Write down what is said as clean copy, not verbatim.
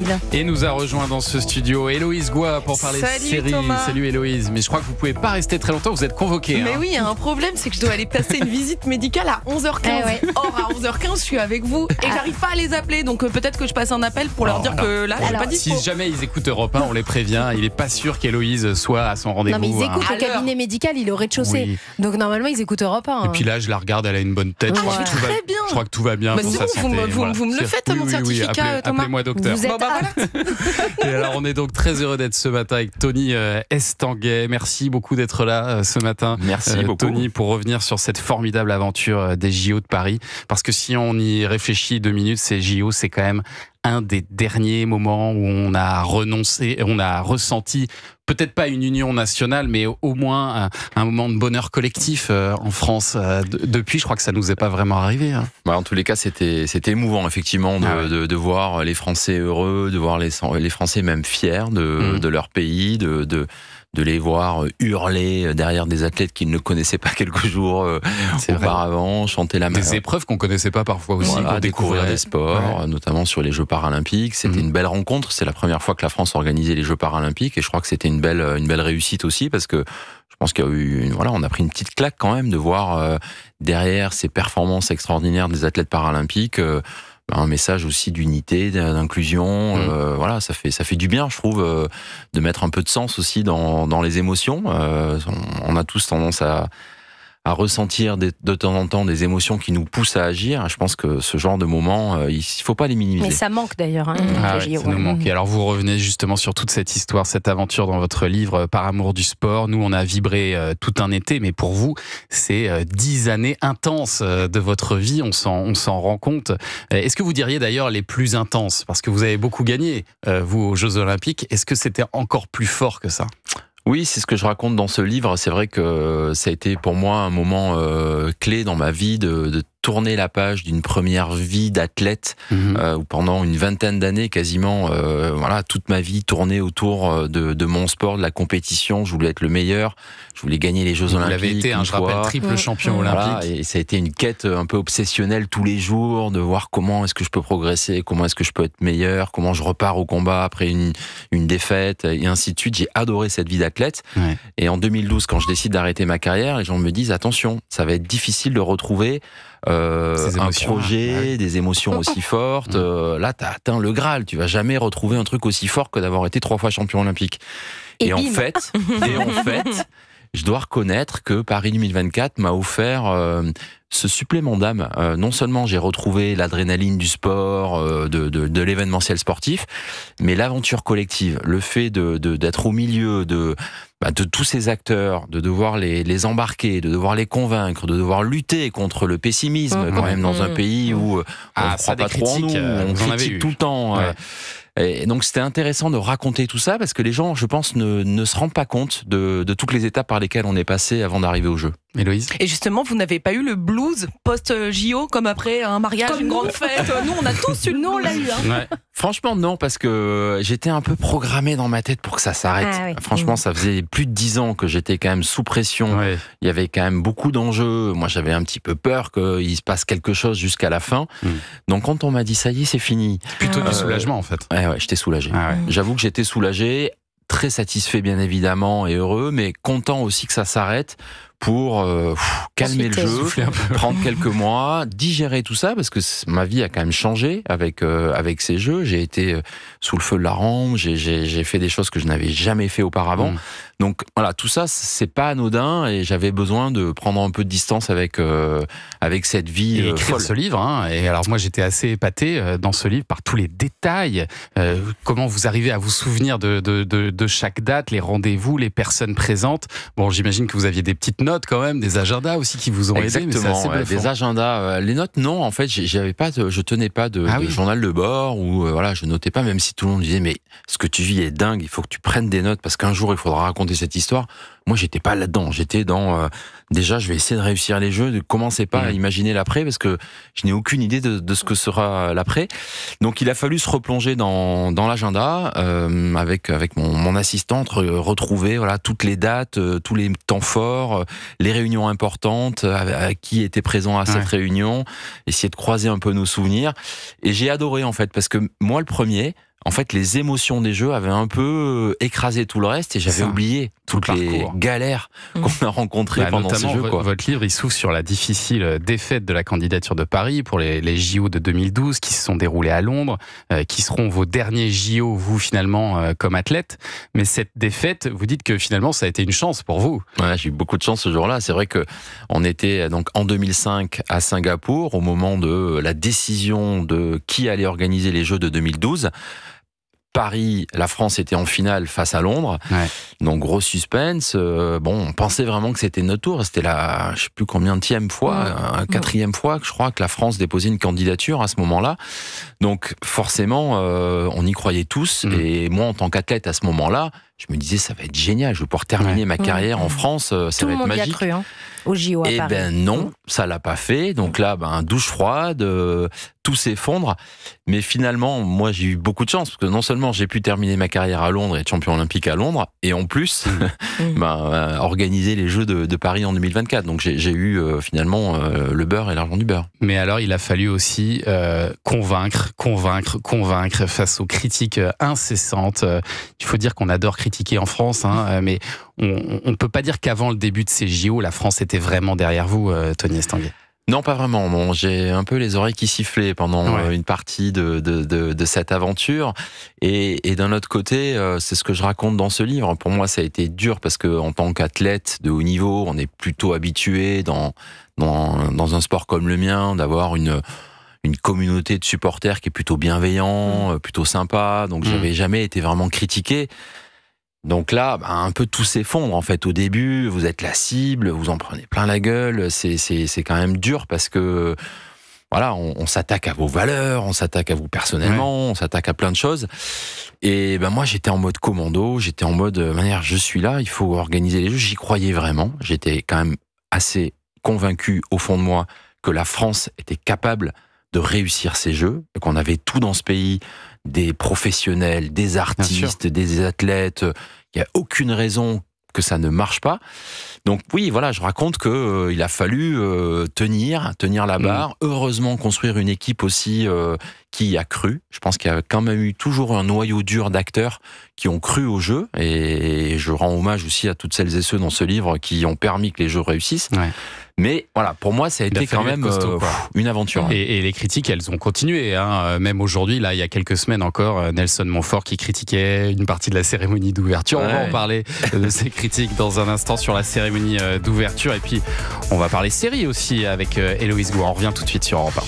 Mathilde. Et nous a rejoint dans ce studio Héloïse Goua pour parler série. Thomas. Salut Héloïse, mais je crois que vous pouvez pas rester très longtemps, vous êtes convoquée. Mais oui, il y a un problème, c'est que je dois aller passer une visite médicale à 11h15. Ouais. Or, à 11h15, je suis avec vous et j'arrive pas à les appeler. Donc peut-être que je passe un appel pour leur dire que là, je suis pas dispo. Si jamais ils écoutent Europe 1, on les prévient, il est pas sûr qu'Héloïse soit à son rendez-vous. Non mais ils écoutent À le cabinet médical, il est au rez-de-chaussée. Oui. Donc normalement ils écoutent Europe 1. Et puis là, je la regarde, elle a une bonne tête. Je crois, Ouais. que tout va, Très bien. je crois que tout va bien Bah, pour c'est sa bon, santé. vous me le faites, mon certificat, Thomas. Appelez-moi docteur. Vous êtes Bon, bah, voilà. Et alors, on est donc très heureux d'être ce matin avec Tony Estanguet. Merci beaucoup d'être là ce matin. Merci beaucoup. Tony, pour revenir sur cette formidable aventure des JO de Paris. Parce que si on y réfléchit 2 minutes, ces JO, c'est quand même un des derniers moments où on a renoncé, on a ressenti peut-être pas une union nationale, mais au moins un moment de bonheur collectif en France. Depuis, je crois que ça nous est pas vraiment arrivé. Hein. En tous les cas, c'était émouvant, effectivement, de voir les Français heureux, de voir les Français même fiers de leur pays, de les voir hurler derrière des athlètes qu'ils ne connaissaient pas quelques jours auparavant, chanter la Des épreuves qu'on connaissait pas parfois aussi. Voilà, découvrir des sports, notamment sur les Jeux paralympiques. C'était une belle rencontre. C'est la première fois que la France organisait les Jeux paralympiques et je crois que c'était une belle réussite aussi parce que je pense qu'il y a eu, on a pris une petite claque quand même de voir derrière ces performances extraordinaires des athlètes paralympiques. Un message aussi d'unité, d'inclusion, voilà, ça fait du bien, je trouve, de mettre un peu de sens aussi dans les émotions. On a tous tendance à ressentir de temps en temps des émotions qui nous poussent à agir. Je pense que ce genre de moments, il faut pas les minimiser. Mais ça manque d'ailleurs. Ça nous manque. Et alors vous revenez justement sur toute cette histoire, cette aventure dans votre livre Par amour du sport. Nous, on a vibré tout un été, mais pour vous, c'est 10 années intenses de votre vie. On s'en rend compte. Est-ce que vous diriez d'ailleurs les plus intenses? Parce que vous avez beaucoup gagné, vous, aux Jeux Olympiques. Est-ce que c'était encore plus fort que ça? Oui, c'est ce que je raconte dans ce livre. C'est vrai que ça a été pour moi un moment clé dans ma vie de tourner la page d'une première vie d'athlète où pendant une vingtaine d'années quasiment, toute ma vie tournait autour de mon sport, de la compétition. Je voulais être le meilleur, je voulais gagner les Jeux Olympiques. Vous l'avez été, je rappelle, triple champion olympique. Voilà, et ça a été une quête un peu obsessionnelle tous les jours, de voir comment est-ce que je peux progresser, comment est-ce que je peux être meilleur, comment je repars au combat après une défaite, et ainsi de suite. J'ai adoré cette vie d'athlète. Ouais. Et en 2012, quand je décide d'arrêter ma carrière, les gens me disent attention, ça va être difficile de retrouver un projet, des émotions aussi fortes. Là, t'as atteint le Graal. Tu vas jamais retrouver un truc aussi fort que d'avoir été 3 fois champion olympique. Et en fait, je dois reconnaître que Paris 2024 m'a offert ce supplément d'âme. Non seulement j'ai retrouvé l'adrénaline du sport, de l'événementiel sportif, mais l'aventure collective, le fait d'être au milieu de tous ces acteurs, de devoir les embarquer, de devoir les convaincre, de devoir lutter contre le pessimisme quand même dans un pays où on ne croit pas trop en nous, on critique tout le temps. Et donc c'était intéressant de raconter tout ça parce que les gens, je pense, ne se rendent pas compte de toutes les étapes par lesquelles on est passé avant d'arriver au jeu. Héloïse ? Et justement, vous n'avez pas eu le blues post-JO comme après un mariage, une grande fête? Nous, on a tous eu. Nous, on l'a eu. Ouais. Franchement, non, parce que j'étais un peu programmé dans ma tête pour que ça s'arrête. Ah, oui. Franchement, ça faisait plus de 10 ans que j'étais quand même sous pression. Ouais. Il y avait quand même beaucoup d'enjeux. Moi, j'avais un petit peu peur qu'il se passe quelque chose jusqu'à la fin. Donc, quand on m'a dit ça y est, c'est fini. Plutôt du soulagement, en fait. Ouais, j'étais soulagé. J'avoue que j'étais soulagé, très satisfait, bien évidemment, et heureux, mais content aussi que ça s'arrête pour calmer le jeu, prendre quelques mois, digérer tout ça, parce que ma vie a quand même changé avec ces jeux. J'ai été sous le feu de la rampe, j'ai fait des choses que je n'avais jamais fait auparavant. Donc voilà, tout ça, c'est pas anodin et j'avais besoin de prendre un peu de distance avec cette vie et écrire folle. Ce livre, hein. Et alors moi j'étais assez épaté dans ce livre par tous les détails, comment vous arrivez à vous souvenir de chaque date, les rendez-vous, les personnes présentes. Bon, j'imagine que vous aviez des petites notes quand même, des agendas aussi qui vous ont aidé. Exactement, des agendas. Les notes, non, en fait, je tenais pas de journal de bord ou je notais pas, même si tout le monde disait mais ce que tu vis est dingue, il faut que tu prennes des notes parce qu'un jour il faudra raconter cette histoire. Moi, j'étais pas là-dedans. J'étais dans déjà, je vais essayer de réussir les jeux. Ne commencez pas à imaginer l'après parce que je n'ai aucune idée de ce que sera l'après. Donc, il a fallu se replonger dans l'agenda avec mon assistante, retrouver toutes les dates, tous les temps forts, les réunions importantes, qui était présent à cette réunion, essayer de croiser un peu nos souvenirs. Et j'ai adoré en fait parce que moi, le premier, en fait, les émotions des jeux avaient un peu écrasé tout le reste et j'avais oublié toutes les galères qu'on a rencontrées pendant ces jeux. Votre livre, il s'ouvre sur la difficile défaite de la candidature de Paris pour les JO de 2012 qui se sont déroulés à Londres, qui seront vos derniers JO, vous, finalement, comme athlète. Mais cette défaite, vous dites que finalement, ça a été une chance pour vous. Ouais, j'ai eu beaucoup de chance ce jour-là. C'est vrai que on était donc en 2005 à Singapour, au moment de la décision de qui allait organiser les Jeux de 2012. Paris, la France était en finale face à Londres, donc gros suspense. On pensait vraiment que c'était notre tour. C'était la, je sais plus combienième fois, quatrième fois que je crois que la France déposait une candidature à ce moment-là. Donc forcément, on y croyait tous. Et moi, en tant qu'athlète à ce moment-là, je me disais ça va être génial. Je vais pouvoir terminer ma carrière en France. Ça va être magique. Tout le monde y a cru, hein, au JO à Paris. Eh ben non, ça l'a pas fait. Donc là, douche froide, tout s'effondre. Mais finalement, moi, j'ai eu beaucoup de chance parce que non seulement j'ai pu terminer ma carrière à Londres et être champion olympique à Londres, et en plus, organiser les Jeux de Paris en 2024. Donc j'ai eu finalement le beurre et l'argent du beurre. Mais alors, il a fallu aussi convaincre face aux critiques incessantes. Il faut dire qu'on adore critiquer en France, mais on ne peut pas dire qu'avant le début de ces JO, la France était vraiment derrière vous, Tony Estanguet. Non, pas vraiment. Bon, j'ai un peu les oreilles qui sifflaient pendant une partie de cette aventure. Et d'un autre côté, c'est ce que je raconte dans ce livre. Pour moi, ça a été dur parce que en tant qu'athlète de haut niveau, on est plutôt habitué dans un sport comme le mien d'avoir une communauté de supporters qui est plutôt bienveillant, plutôt sympa. Donc, j'avais jamais été vraiment critiqué. Donc là, un peu tout s'effondre en fait. Au début, vous êtes la cible, vous en prenez plein la gueule. C'est quand même dur parce que voilà, on s'attaque à vos valeurs, on s'attaque à vous personnellement, on s'attaque à plein de choses. Et moi, j'étais en mode commando, j'étais en mode manière, je suis là, il faut organiser les jeux. J'y croyais vraiment. J'étais quand même assez convaincu au fond de moi que la France était capable de réussir ces jeux, qu'on avait tout dans ce pays, des professionnels, des artistes, des athlètes. Il n'y a aucune raison que ça ne marche pas. Donc oui, voilà, je raconte que il a fallu tenir la barre. Heureusement, construire une équipe aussi qui y a cru. Je pense qu'il y a quand même eu toujours un noyau dur d'acteurs qui ont cru au jeu. Et je rends hommage aussi à toutes celles et ceux dans ce livre qui ont permis que les jeux réussissent. Mais voilà, pour moi, ça a été quand même une aventure. Et les critiques, elles ont continué. Même aujourd'hui, là, il y a quelques semaines encore, Nelson Montfort qui critiquait une partie de la cérémonie d'ouverture. On va en parler de ces critiques dans un instant sur la cérémonie d'ouverture. Et puis, on va parler série aussi avec Héloïse Gour. On revient tout de suite sur Europe 1.